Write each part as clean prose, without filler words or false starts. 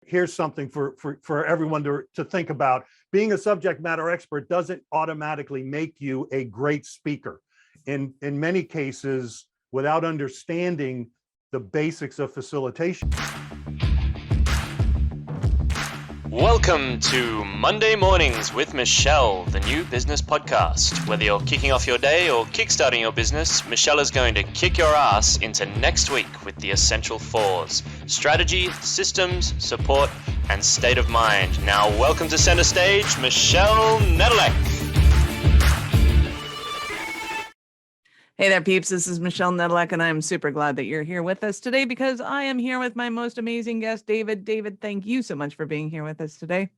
Here's something for everyone to think about. Being a subject matter expert doesn't automatically make you a great speaker. In many cases, without understanding the basics of facilitation. Welcome to Monday Mornings with Michelle, the new business podcast. Whether you're kicking off your day or kickstarting your business, Michelle is going to kick your ass into next week with the essential fours: strategy, systems, support, and state of mind. Now, welcome to center stage, Michelle Nedelec. Hey there, peeps. This is Michelle Nedelec, and I'm super glad that you're here with us today because I am here with my most amazing guest, David. David, thank you so much for being here with us today.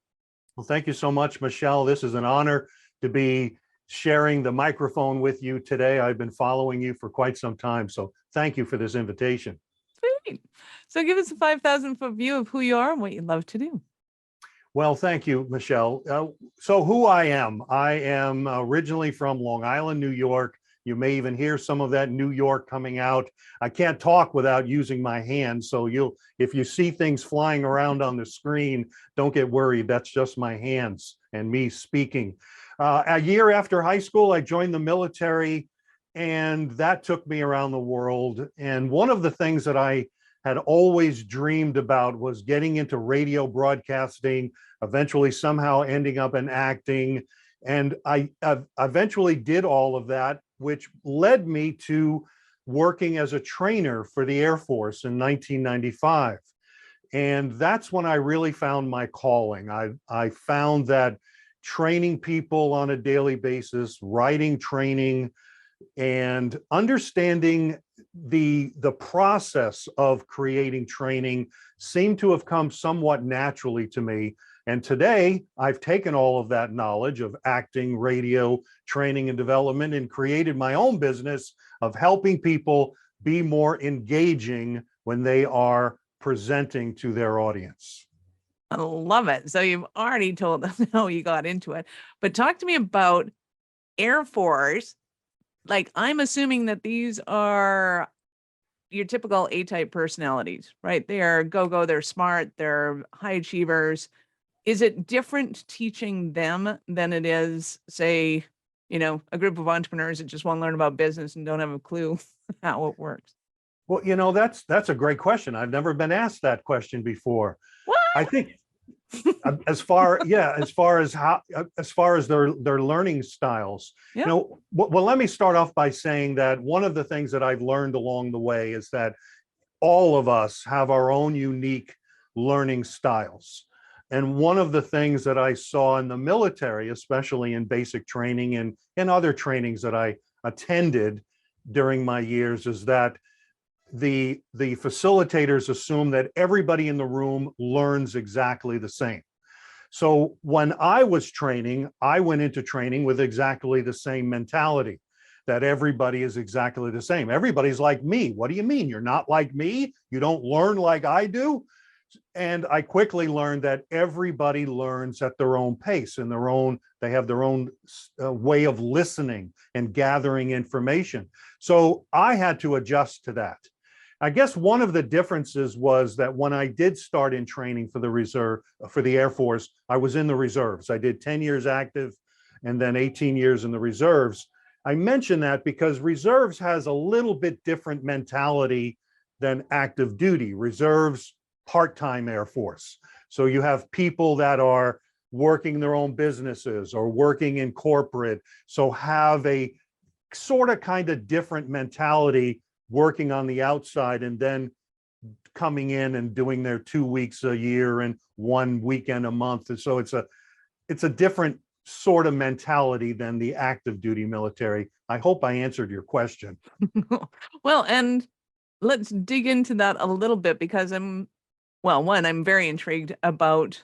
Well, thank you so much, Michelle. This is an honor to be sharing the microphone with you today. I've been following you for quite some time, so thank you for this invitation. Sweet. So give us a 5,000-foot view of who you are and what you love to do. Well, thank you, Michelle. So who I am originally from Long Island, New York. You may even hear some of that New York coming out. I can't talk without using my hands, so if you see things flying around on the screen, don't get worried. That's just my hands and me speaking. A year after high school, I joined the military, and that took me around the world. And one of the things that I had always dreamed about was getting into radio broadcasting, eventually somehow ending up in acting. And I eventually did all of that, which led me to working as a trainer for the Air Force in 1995. And that's when I really found my calling. I found that training people on a daily basis, writing training, and understanding the process of creating training seemed to have come somewhat naturally to me. And today, I've taken all of that knowledge of acting, radio, training, and development and created my own business of helping people be more engaging when they are presenting to their audience. I love it. So you've already told us how you got into it, but talk to me about Air Force. Like, I'm assuming that these are your typical A-type personalities, right? They are go-go, they're smart, they're high achievers. Is it different teaching them than it is, say, a group of entrepreneurs that just want to learn about business and don't have a clue how it works? Well, that's a great question. I've never been asked that question before. What? I think as far as their learning styles. Yeah. Well, let me start off by saying that one of the things that I've learned along the way is that all of us have our own unique learning styles. And one of the things that I saw in the military, especially in basic training and in other trainings that I attended during my years, is that the facilitators assume that everybody in the room learns exactly the same. So when I was training, I went into training with exactly the same mentality, that everybody is exactly the same. Everybody's like me. What do you mean? You're not like me? You don't learn like I do? And I quickly learned that everybody learns at their own pace and they have their own way of listening and gathering information. So I had to adjust to that. I guess one of the differences was that when I did start in training for the Air Force, I was in the reserves. I did 10 years active and then 18 years in the reserves. I mention that because reserves has a little bit different mentality than active duty. Reserves, part-time Air Force. So you have people that are working their own businesses or working in corporate, so have a sort of kind of different mentality, working on the outside and then coming in and doing their 2 weeks a year and 1 weekend a month. And so it's a different sort of mentality than the active duty military. I hope I answered your question. Well, and let's dig into that a little bit because I'm very intrigued about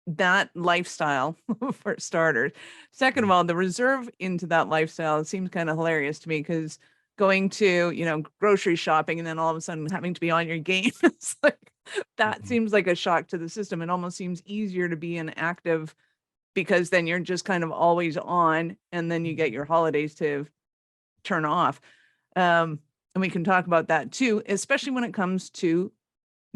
that lifestyle for starters. Second of all, the reserve into that lifestyle, it seems kind of hilarious to me because going to, grocery shopping and then all of a sudden having to be on your game, it's like that seems like a shock to the system. It almost seems easier to be an active because then you're just kind of always on and then you get your holidays to turn off. And we can talk about that too, especially when it comes to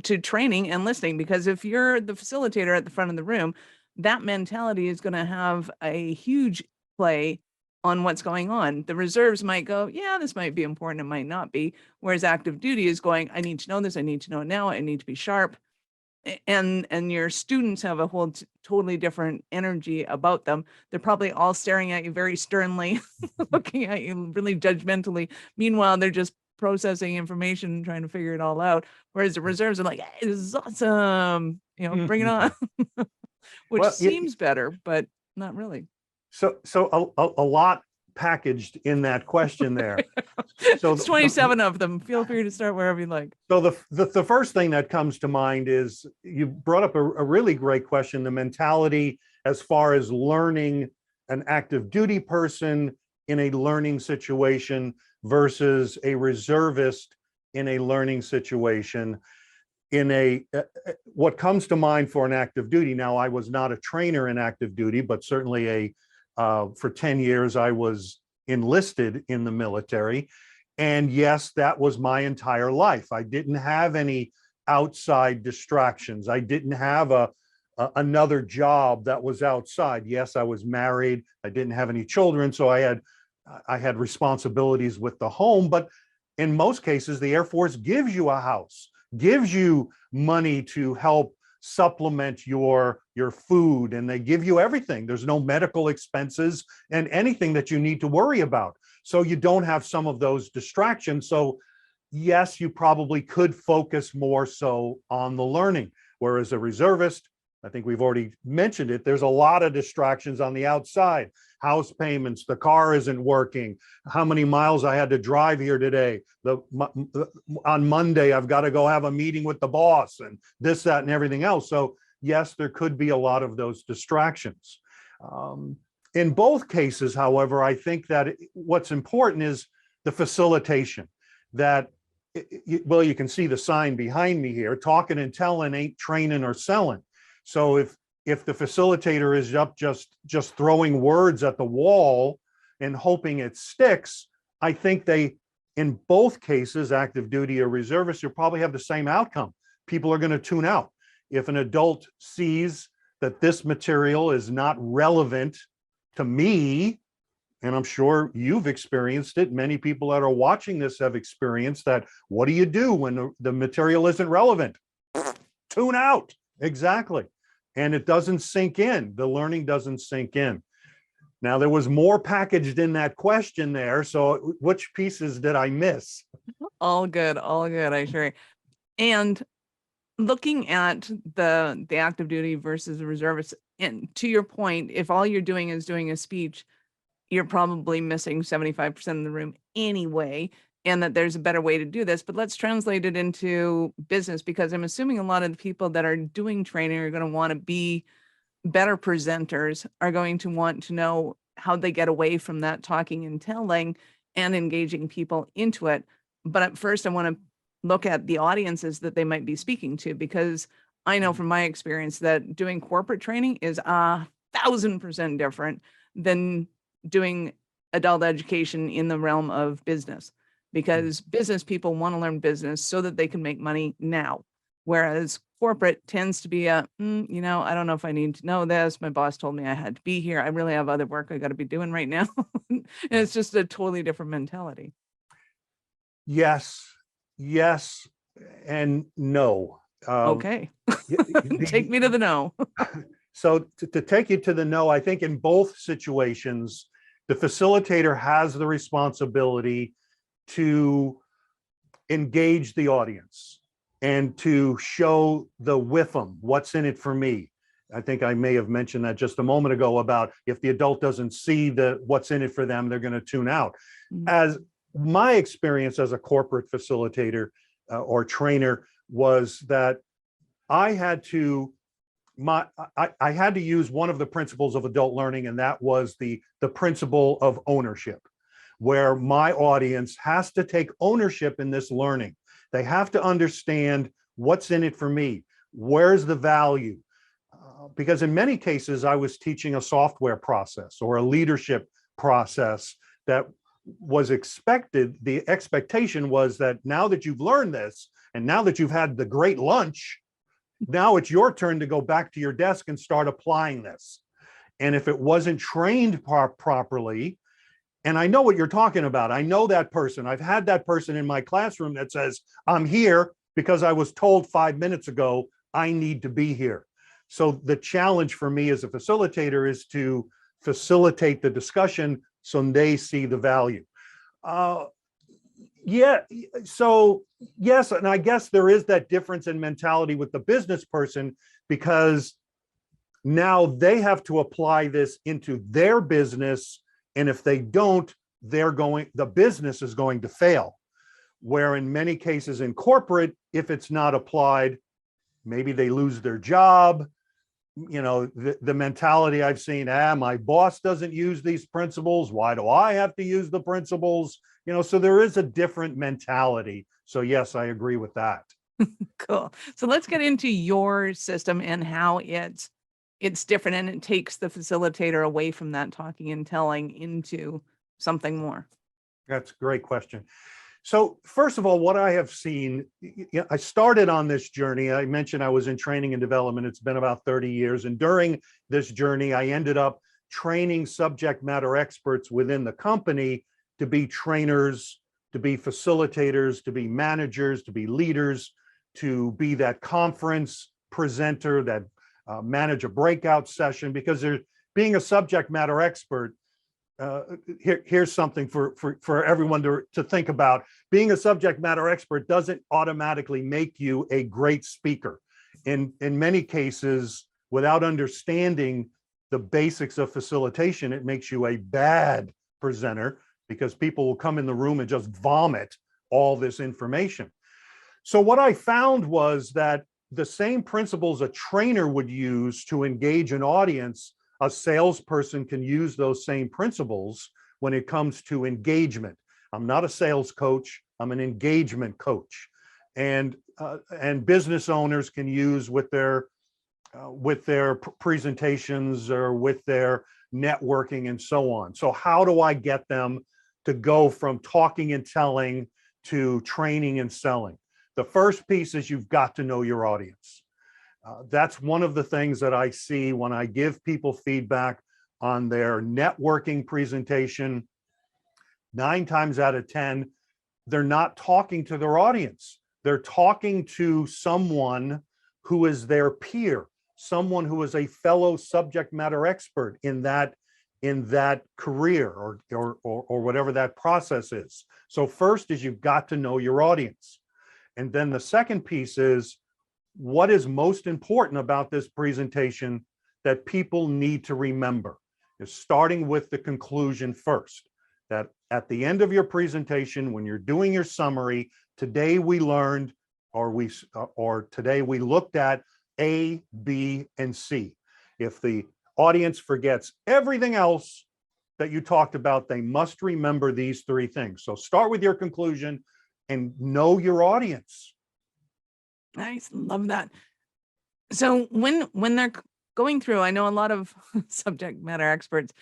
to training and listening, because if you're the facilitator at the front of the room, that mentality is going to have a huge play on what's going on. The reserves might go, yeah, this might be important, it might not be. Whereas active duty is going, I need to know this, I need to know it now, I need to be sharp. And your students have a whole totally different energy about them. They're probably all staring at you very sternly, looking at you really judgmentally. Meanwhile, they're just processing information and trying to figure it all out. Whereas the reserves are like, hey, this is awesome, bring it on. Which Well, seems better, but not really. So a lot packaged in that question there. So It's 27 of them. Feel free to start wherever you like. So the first thing that comes to mind is you brought up a really great question, the mentality as far as learning an active duty person in a learning situation versus a reservist in a learning situation. What comes to mind for an active duty, now I was not a trainer in active duty, but certainly for 10 years I was enlisted in the military. And yes, that was my entire life. I didn't have any outside distractions. I didn't have another job that was outside. Yes, I was married. I didn't have any children, so I had responsibilities with the home. But in most cases, the Air Force gives you a house, gives you money to help supplement your food, and they give you everything. There's no medical expenses and anything that you need to worry about. So you don't have some of those distractions. So yes, you probably could focus more so on the learning. Whereas a reservist, I think we've already mentioned it, there's a lot of distractions on the outside. House payments, the car isn't working, how many miles I had to drive here today. On Monday, I've got to go have a meeting with the boss and this, that, and everything else. So yes, there could be a lot of those distractions. In both cases, however, I think that what's important is the facilitation. That, well, you can see the sign behind me here, talking and telling ain't training or selling. So if the facilitator is up just throwing words at the wall and hoping it sticks, I think in both cases, active duty or reservist, you'll probably have the same outcome. People are going to tune out. If an adult sees that this material is not relevant to me, and I'm sure you've experienced it, many people that are watching this have experienced that, what do you do when the material isn't relevant? Tune out. Exactly. And it doesn't sink in. The learning doesn't sink in. Now, there was more packaged in that question there. So which pieces did I miss? All good, I sure. And looking at the active duty versus the reservist, and to your point, if all you're doing is doing a speech, you're probably missing 75% of the room anyway, and that there's a better way to do this. But let's translate it into business, because I'm assuming a lot of the people that are doing training are going to want to be better presenters, are going to want to know how they get away from that talking and telling and engaging people into it. But at first, I want to look at the audiences that they might be speaking to, because I know from my experience that doing corporate training is 1,000% different than doing adult education in the realm of business, because business people want to learn business so that they can make money now. Whereas corporate tends to be I don't know if I need to know this. My boss told me I had to be here. I really have other work I got to be doing right now. And it's just a totally different mentality. Yes, and no. Okay. Take me to the no. So to take you to the no, I think in both situations, the facilitator has the responsibility to engage the audience and to show the WIFM, what's in it for me. I think I may have mentioned that just a moment ago about if the adult doesn't see what's in it for them, they're going to tune out. Mm-hmm. As my experience as a corporate facilitator or trainer was that I had to use one of the principles of adult learning, and that was the principle of ownership, where my audience has to take ownership in this learning. They have to understand what's in it for me, where's the value, because in many cases I was teaching a software process or a leadership process that was expected. The expectation was that now that you've learned this, And now that you've had the great lunch, now it's your turn to go back to your desk and start applying this. And if it wasn't trained properly, and I know what you're talking about, I know that person, I've had that person in my classroom that says, I'm here because I was told 5 minutes ago I need to be here. So the challenge for me as a facilitator is to facilitate the discussion so they see the value. Yeah, so yes, and I guess there is that difference in mentality with the business person, because now they have to apply this into their business, and if they don't, the business is going to fail. Where in many cases in corporate, if it's not applied, maybe they lose their job. You know, the mentality I've seen, my boss doesn't use these principles, why do I have to use the principles? You know, so there is a different mentality. So yes, I agree with that. Cool. So let's get into your system and how it's different, and it takes the facilitator away from that talking and telling into something more. That's a great question. So first of all, what I have seen, I started on this journey. I mentioned I was in training and development. It's been about 30 years. And during this journey, I ended up training subject matter experts within the company to be trainers, to be facilitators, to be managers, to be leaders, to be that conference presenter, that manage a breakout session, because being a subject matter expert, here's something for everyone to think about. Being a subject matter expert doesn't automatically make you a great speaker. In many cases, without understanding the basics of facilitation, it makes you a bad presenter, because people will come in the room and just vomit all this information. So what I found was that the same principles a trainer would use to engage an audience, a salesperson can use those same principles when it comes to engagement. I'm not a sales coach, I'm an engagement coach. And business owners can use with their presentations or with their networking and so on. So how do I get them to go from talking and telling to training and selling? The first piece is you've got to know your audience. That's one of the things that I see when I give people feedback on their networking presentation. 9 times out of 10, they're not talking to their audience. They're talking to someone who is their peer, someone who is a fellow subject matter expert in that career or whatever that process is. So first is you've got to know your audience. And then the second piece is, what is most important about this presentation that people need to remember? Is starting with the conclusion first, that at the end of your presentation, when you're doing your summary, today we learned, or today we looked at A, B, and C. If the audience forgets everything else that you talked about, they must remember these 3 things. So start with your conclusion and know your audience. Nice. Love that. So when they're going through, I know a lot of subject matter experts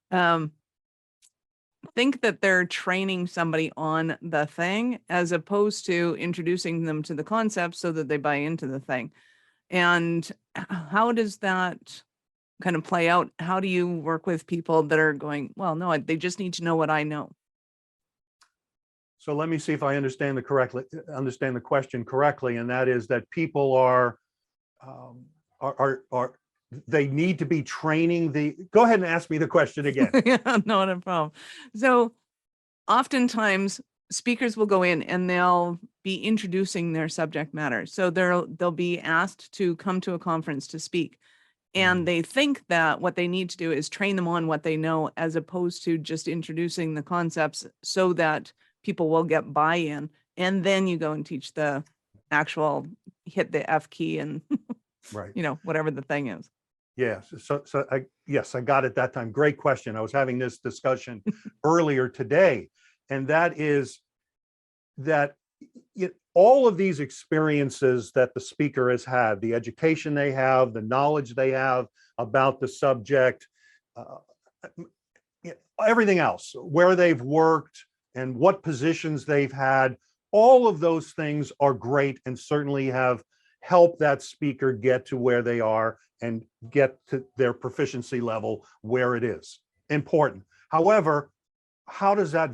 think that they're training somebody on the thing as opposed to introducing them to the concept so that they buy into the thing. And how does that kind of play out? How do you work with people that are going, well, no, they just need to know what I know? So let me see if I understand the question correctly, and that is that people are they need to be training the. Go ahead and ask me the question again. Yeah, not a problem. So oftentimes speakers will go in and they'll be introducing their subject matter. So they'll be asked to come to a conference to speak. And they think that what they need to do is train them on what they know, as opposed to just introducing the concepts so that people will get buy-in. And then you go and teach the actual hit the F key and, Right. Whatever the thing is. Yes. Yes, I got it that time. Great question. I was having this discussion earlier today, and that is that all of these experiences that the speaker has had, the education they have, the knowledge they have about the subject, everything else, where they've worked and what positions they've had, all of those things are great and certainly have helped that speaker get to where they are and get to their proficiency level where it is. Important. However, how does that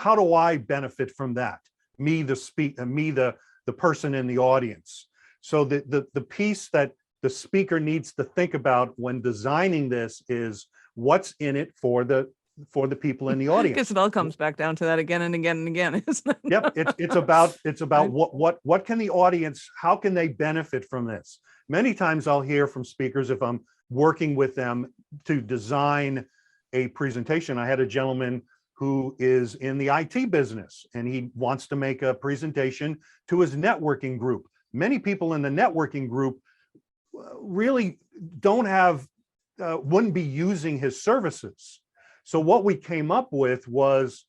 how do I benefit from that? Me, the person in the audience. So the piece that the speaker needs to think about when designing this is what's in it for the people in the I audience. guess it all comes back down to that again and again and again, isn't it? Yep, it's about what can the audience, how can they benefit from this? Many times I'll hear from speakers if I'm working with them to design a presentation. I had a gentleman who is in the IT business and he wants to make a presentation to his networking group. Many people in the networking group really don't have, wouldn't be using his services. So what we came up with was,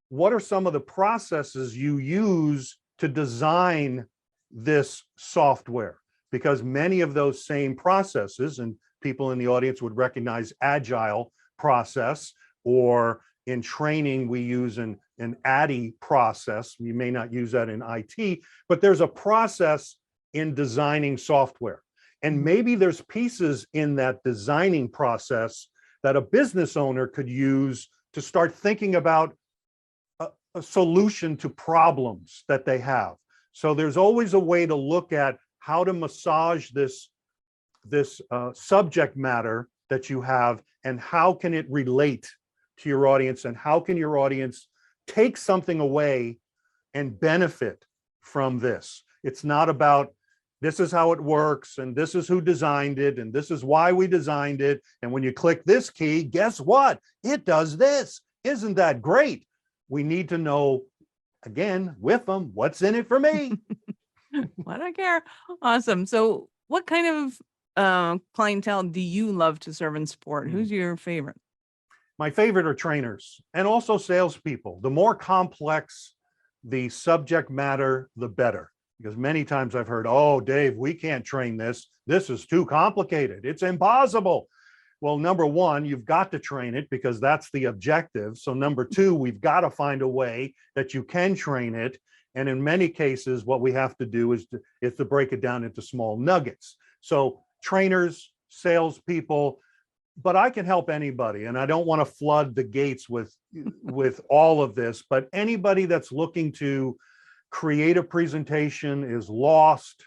what are some of the processes you use to design this software? Because many of those same processes, and people in the audience would recognize agile process, or in training, we use an ADDIE process. You may not use that in IT, but there's a process in designing software. And maybe there's pieces in that designing process that a business owner could use to start thinking about a solution to problems that they have. So there's always a way to look at how to massage this subject matter that you have, and how can it relate to your audience, and how can your audience take something away and benefit from this. It's not about, this is how it works, and this is who designed it, and this is why we designed it. And when you click this key, guess what? It does this. Isn't that great? We need to know, again, with them, what's in it for me? Why do I care? Awesome. So what kind of clientele do you love to serve and support? Who's your favorite? My favorite are trainers and also salespeople. The more complex the subject matter, the better. Because many times I've heard, oh, Dave, we can't train this. This is too complicated. It's impossible. Well, number one, you've got to train it because that's the objective. So number two, we've got to find a way that you can train it. And in many cases, what we have to do is to break it down into small nuggets. So trainers, salespeople, but I can help anybody. And I don't want to flood the gates with all of this, but anybody that's looking to create a presentation, is lost.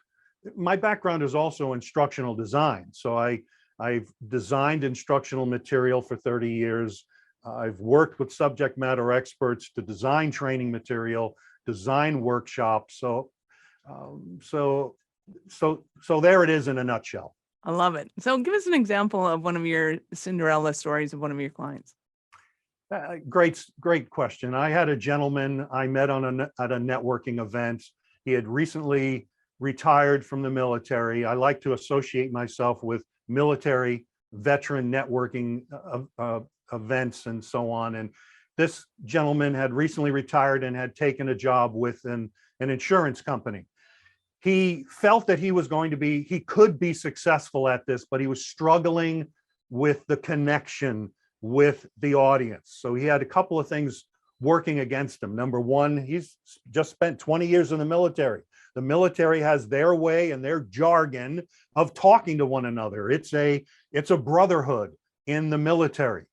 My background is also instructional design. So I've designed instructional material for 30 years. I've worked with subject matter experts to design training material, design workshops. So there it is in a nutshell. I love it. So give us an example of one of your Cinderella stories of one of your clients. Great question. I had a gentleman I met at a networking event. He had recently retired from the military. I like to associate myself with military veteran networking events and so on. And this gentleman had recently retired and had taken a job with an insurance company. He felt that he could be successful at this, but he was struggling with the connection with the audience. So he had a couple of things working against him. Number one, he's just spent 20 years in the military. The military has their way and their jargon of talking to one another. It's a brotherhood in the military.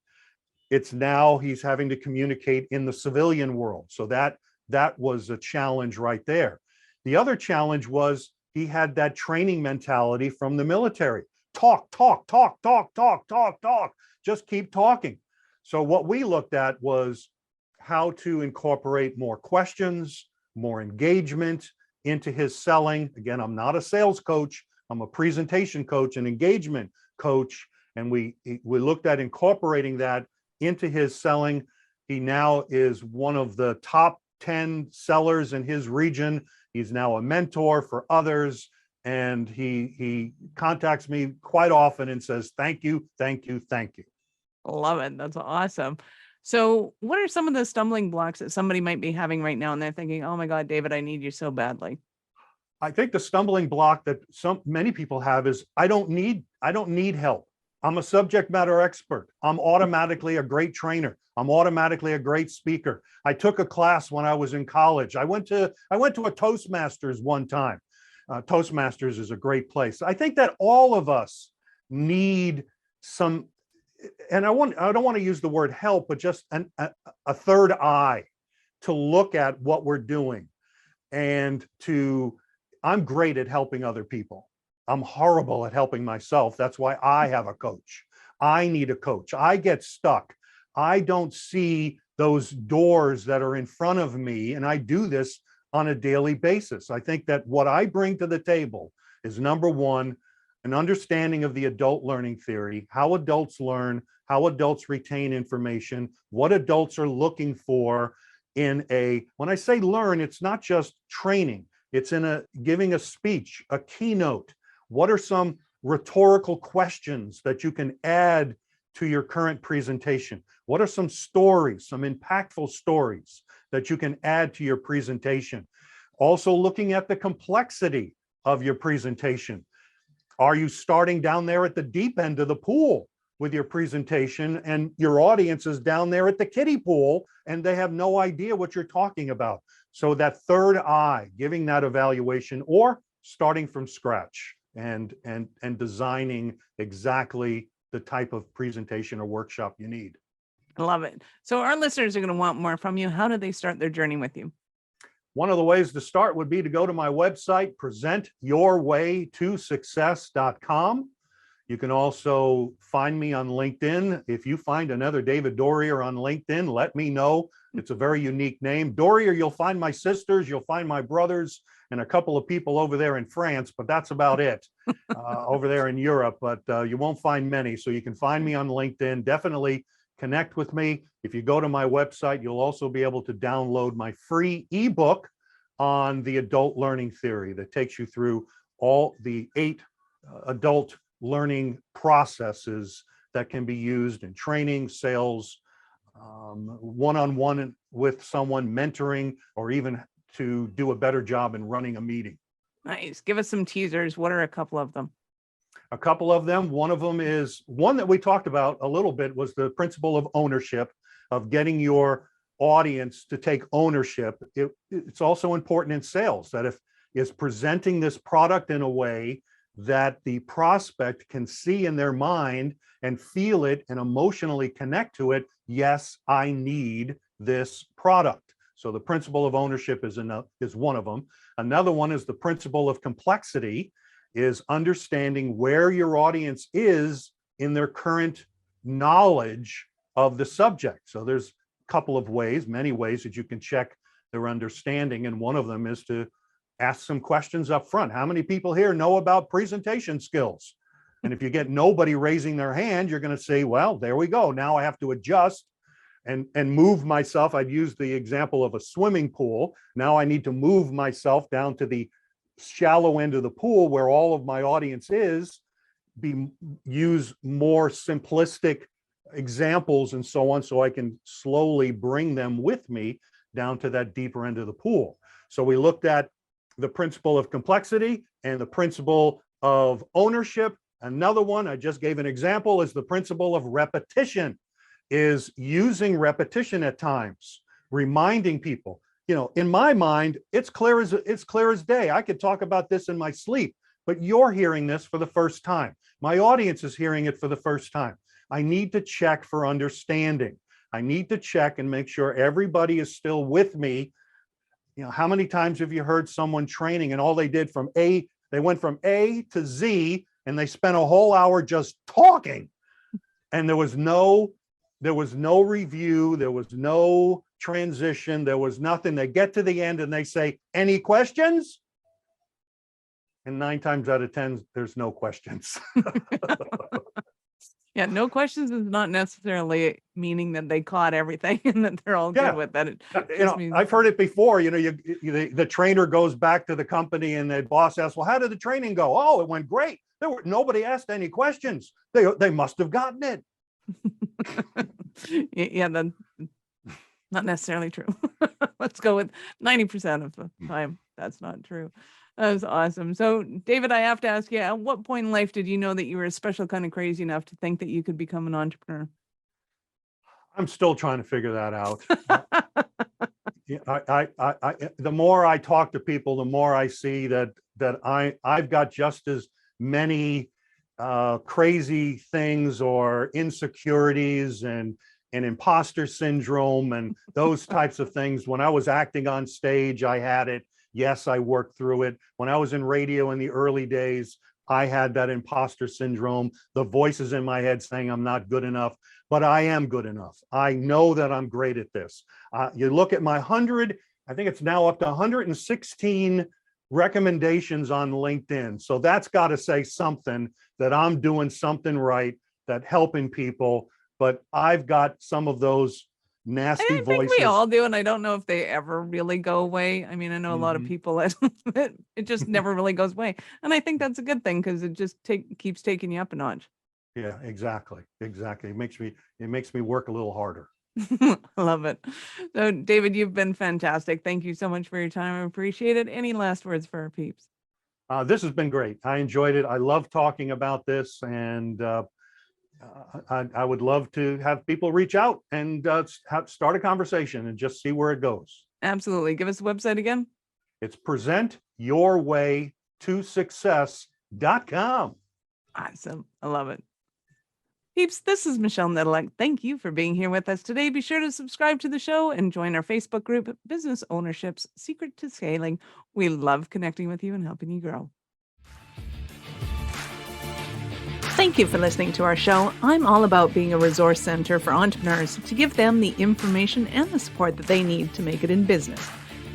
It's now he's having to communicate in the civilian world. So that was a challenge right there. The other challenge was he had that training mentality from the military. Talk. Just keep talking. So what we looked at was how to incorporate more questions, more engagement into his selling. Again, I'm not a sales coach. I'm a presentation coach and engagement coach. And we looked at incorporating that into his selling. He now is one of the top 10 sellers in his region. He's now a mentor for others. And he contacts me quite often and says, thank you. Love it. That's awesome. So what are some of the stumbling blocks that somebody might be having right now? And they're thinking, oh my God, David, I need you so badly. I think the stumbling block that many people have is I don't need help. I'm a subject matter expert. I'm automatically a great trainer. I'm automatically a great speaker. I took a class when I was in college. I went to a Toastmasters one time. Toastmasters is a great place. I think that all of us need some, and I don't want to use the word help, but just a third eye to look at what we're doing. And I'm great at helping other people. I'm horrible at helping myself. That's why I have a coach. I need a coach. I get stuck. I don't see those doors that are in front of me, and I do this on a daily basis. I think that what I bring to the table is, number one, an understanding of the adult learning theory, how adults learn, how adults retain information, what adults are looking for when I say learn, it's not just training. It's giving a speech, a keynote. What are some rhetorical questions that you can add to your current presentation? What are some stories, some impactful stories that you can add to your presentation? Also looking at the complexity of your presentation. Are you starting down there at the deep end of the pool with your presentation, and your audience is down there at the kiddie pool and they have no idea what you're talking about? So that third eye, giving that evaluation, or starting from scratch and designing exactly the type of presentation or workshop you need. I love it. So our listeners are going to want more from you. How do they start their journey with you? One of the ways to start would be to go to my website, presentyourwaytosuccess.com. You can also find me on LinkedIn. If you find another David Doerrier on LinkedIn, let me know. It's a very unique name. Doerrier, you'll find my sisters, you'll find my brothers, and a couple of people over there in France, but that's about it over there in Europe. But you won't find many. So you can find me on LinkedIn. Definitely connect with me. If you go to my website, you'll also be able to download my free ebook on the adult learning theory that takes you through all the 8 adult learning processes that can be used in training, sales, one-on-one with someone, mentoring, or even to do a better job in running a meeting. Nice. Give us some teasers. What are a couple of them? A couple of them. One of them is one that we talked about a little bit, was the principle of ownership, of getting your audience to take ownership. It's also important in sales that if is presenting this product in a way that the prospect can see in their mind and feel it and emotionally connect to it. Yes, I need this product. So the principle of ownership is one of them. Another one is the principle of complexity, is understanding where your audience is in their current knowledge of the subject. So there's a couple of ways, many ways that you can check their understanding. And one of them is to ask some questions up front. How many people here know about presentation skills? And if you get nobody raising their hand, you're going to say, well, there we go. Now I have to adjust and move myself. I'd use the example of a swimming pool. Now I need to move myself down to the shallow end of the pool where all of my audience is, use more simplistic examples and so on, so I can slowly bring them with me down to that deeper end of the pool. So we looked at the principle of complexity and the principle of ownership. Another one I just gave an example is the principle of repetition, is using repetition at times, reminding people. In my mind, it's clear as day. I could talk about this in my sleep, but you're hearing this for the first time. My audience is hearing it for the first time. I need to check for understanding. I need to check and make sure everybody is still with me. How many times have you heard someone training and all they did they went from A to Z and they spent a whole hour just talking, and there was no review, there was no transition, there was nothing. They get to the end and they say, any questions? And 9 times out of 10, there's no questions. Yeah, no questions is not necessarily meaning that they caught everything and that they're all good with that. I've heard it before. The trainer goes back to the company and the boss asks, well, how did the training go? Oh, it went great. Nobody asked any questions. They must have gotten it. Yeah, that's not necessarily true. Let's go with 90% of the time. That's not true. That was awesome. So, David, I have to ask you, at what point in life did you know that you were a special kind of crazy enough to think that you could become an entrepreneur? I'm still trying to figure that out. Yeah, the more I talk to people, the more I see that I've got just as many crazy things or insecurities and imposter syndrome and those types of things. When I was acting on stage, I had it. Yes, I worked through it. When I was in radio in the early days, I had that imposter syndrome, the voices in my head saying I'm not good enough, but I am good enough. I know that I'm great at this. You look at my 100, I think it's now up to 116 recommendations on LinkedIn. So that's got to say something that I'm doing something right, that helping people. But I've got some of those nasty I think voices. we all do, and I don't know if they ever really go away. I mean, I know a lot of people that it just never really goes away, and I think that's a good thing because it just keeps taking you up a notch. Yeah, exactly. It makes me work a little harder. Love it. So, David, you've been fantastic. Thank you so much for your time. I appreciate it. Any last words for our peeps? This has been great. I enjoyed it. I love talking about this, and I would love to have people reach out and start a conversation and just see where it goes. Absolutely. Give us the website again. It's presentyourwaytosuccess.com. Awesome. I love it. Peeps, this is Michelle Nedelec. Thank you for being here with us today. Be sure to subscribe to the show and join our Facebook group, Business Ownership's Secret to Scaling. We love connecting with you and helping you grow. Thank you for listening to our show. I'm all about being a resource center for entrepreneurs to give them the information and the support that they need to make it in business.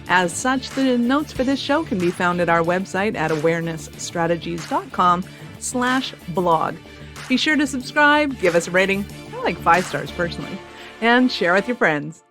As such, the notes for this show can be found at our website at awarenessstrategies.com/blog. Be sure to subscribe, give us a rating. I like 5 stars personally, and share with your friends.